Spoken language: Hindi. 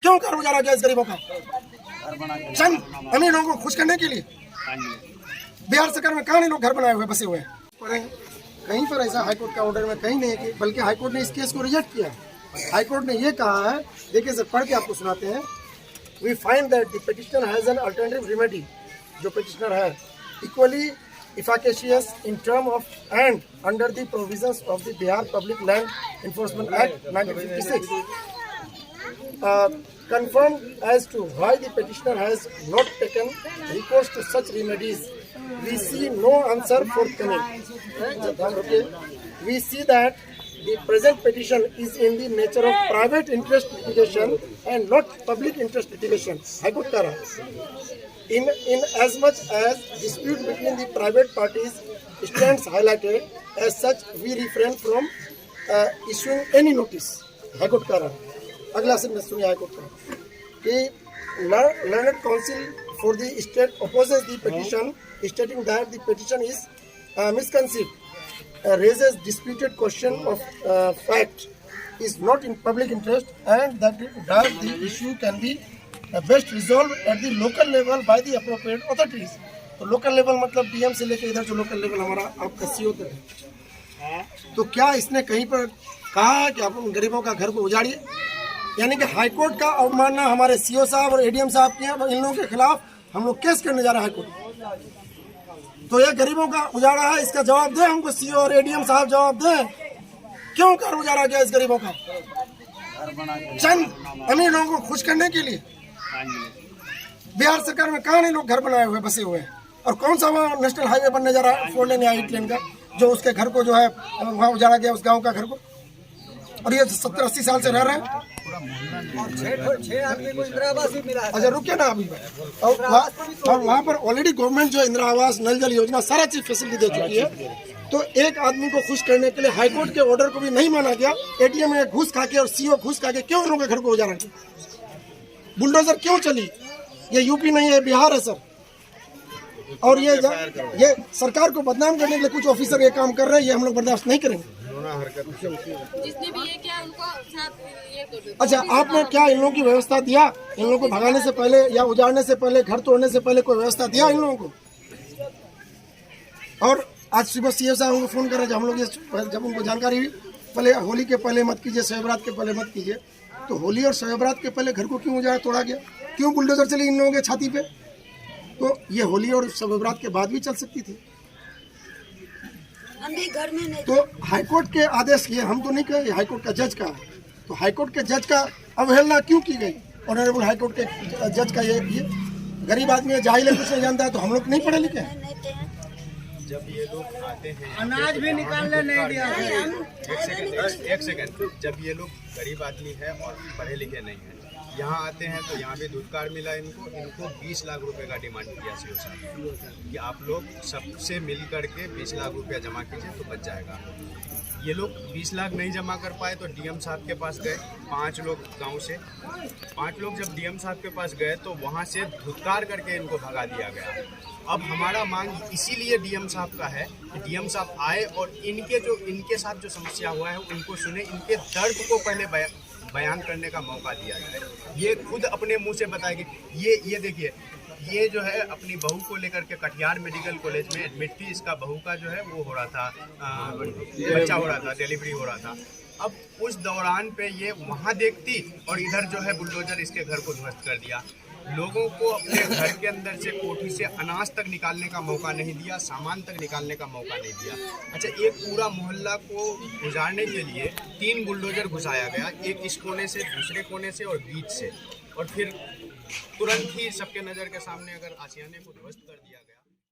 क्यों घर उजाड़ा गया इस गरीबों का? चंद अमीर लोगों को खुश करने के लिए। बिहार सरकार में कहाँ नहीं लोग घर बनाए हुए बसे हुए हैं। कहीं पर ऐसा हाईकोर्ट का ऑर्डर में कहीं नहीं है कि, बल्कि हाईकोर्ट ने इस केस को रिजेक्ट किया है। हाईकोर्ट ने ये कहा है, देखिए सर पढ़ के आपको सुनाते हैं। We find that the petitioner has an alternative remedy, जो पिटिशनर है equally efficacious in term of and under the provisions of the Bihar Public Land Enforcement Act 1956, confirmed as to why the petitioner has not taken recourse to such remedies. We see no answer forthcoming. We see that the present petition is in the nature of private interest litigation and not public interest litigation. High Court कह रहा है। In as much as dispute between the private parties stands highlighted, as such we refrain from issuing any notice. High Court कह रहा है। अगला सेंटेंस सुनिए हाई कोर्ट का कि learned counsel for the state opposes the petition, stating that the petition is misconceived, raises disputed question of fact, is not in public interest, and that the issue can be best resolve at the local level by the appropriate authorities. तो लोकल लेवल मतलब डीएम से लेकर इधर जो लोकल लेवल हमारा आपका सीओ तक है। तो क्या इसने कहीं पर कहा कि आप उन गरीबों का घर को उजाड़िए? यानी कि हाईकोर्ट का अवमानना हमारे सीओ साहब और एडीएम साहब के हैं, इन लोगों के खिलाफ हम लोग केस करने जा रहे हैं हाईकोर्ट। तो ये गरीबों का उजाड़ा है, इसका जवाब दे हमको सीओ और एडीएम साहब, जवाब दे क्यों घर उजाड़ा गया इस गरीबों का? चंद अमीर लोगों को खुश करने के लिए। बिहार सरकार में कहाँ नहीं लोग घर बनाए हुए बसे हुए हैं। और कौन सा वहाँ नेशनल हाईवे बनने जा रहा है 4 लेन आई ट्रेन का, जो उसके घर को जो है वहाँ उजाड़ा गया, उस गांव का घर को। और ये 70-80 साल से रह रहे हैं। अच्छा रुकिए ना अभी। और वहाँ पर ऑलरेडी गवर्नमेंट जो इंदिरा आवास, नल जल योजना, सारा चीज फैसिलिटी दे चुकी है। तो एक आदमी को खुश करने के लिए हाईकोर्ट के ऑर्डर को भी नहीं माना गया। एटीएम में घूस खा के और सीओ घूस खा के क्यों इन लोगों के घर को उजाड़ा? बुलडोजर क्यों चली? ये यूपी नहीं है, बिहार है सर। और ये सरकार को बदनाम करने के लिए कुछ ऑफिसर ये काम कर रहे हैं, ये हम लोग बर्दाश्त नहीं करेंगे। जिसने भी ये किया उनको साथ ये कर दो। अच्छा आपने क्या इन लोगों की व्यवस्था दिया? इन लोगों को भगाने से पहले या उजाड़ने से पहले, घर तोड़ने से पहले कोई व्यवस्था दिया इन लोगों को? और आज सुबह सीएम साहब हमको फोन कर रहे थे, हम लोग जब उनको जानकारी हुई, पहले होली के पहले मत कीजिए, शब के पहले मत कीजिए। तो होली और शब के पहले घर को क्यों उजाड़ा, तोड़ा गया? क्यों बुलडोजर चली इन लोगों के छाती पे? तो ये होली और शब के बाद भी चल सकती थी। घर में नहीं। तो हाईकोर्ट के आदेश ये हम तो नहीं कहे, हाईकोर्ट का जज का। तो हाईकोर्ट के जज का अवहेलना क्यों की गई? ऑनरेबल हाईकोर्ट के जज का ये गरीब आदमी है, जाहिल है, कुछ नहीं जानता है। तो हम लोग नहीं पढ़े लिखे हैं। जब ये लोग आते हैं, अनाज भी निकालने नहीं दिया। एक सेकंड, जब ये लोग गरीब आदमी है और पढ़े लिखे नहीं हैं, यहाँ आते हैं तो यहाँ भी धुतकार मिला इनको 20 लाख रुपए का डिमांड किया सीओ साहब कि आप लोग सबसे मिल करके 20 लाख रुपया जमा कीजिए तो बच जाएगा। ये लोग 20 लाख नहीं जमा कर पाए तो डीएम साहब के पास गए। 5 लोग गांव से, 5 लोग जब डीएम साहब के पास गए तो वहाँ से धुतकार करके इनको भगा दिया गया। अब हमारा मांग इसीलिए डीएम साहब का है कि डीएम साहब आए और इनके साथ जो समस्या हुआ है उनको सुने, इनके दर्द को पहले बयान करने का मौका दिया जाए। ये खुद अपने मुंह से बताएगी। ये देखिए, ये जो है अपनी बहू को लेकर के कटिहार मेडिकल कॉलेज में एडमिट थी। इसका बहू का जो है वो हो रहा था, बच्चा हो रहा था, डिलीवरी हो रहा था। अब उस दौरान पे ये वहाँ देखती और इधर जो है बुलडोजर इसके घर को ध्वस्त कर दिया। लोगों को अपने घर के अंदर से, कोठी से अनाज तक निकालने का मौका नहीं दिया, सामान तक निकालने का मौका नहीं दिया। अच्छा, एक पूरा मोहल्ला को गुजारने के लिए 3 बुलडोजर घुसाया गया, एक इस कोने से, दूसरे कोने से और बीच से, और फिर तुरंत ही सबके नज़र के सामने अगर आशियाने को ध्वस्त कर दिया।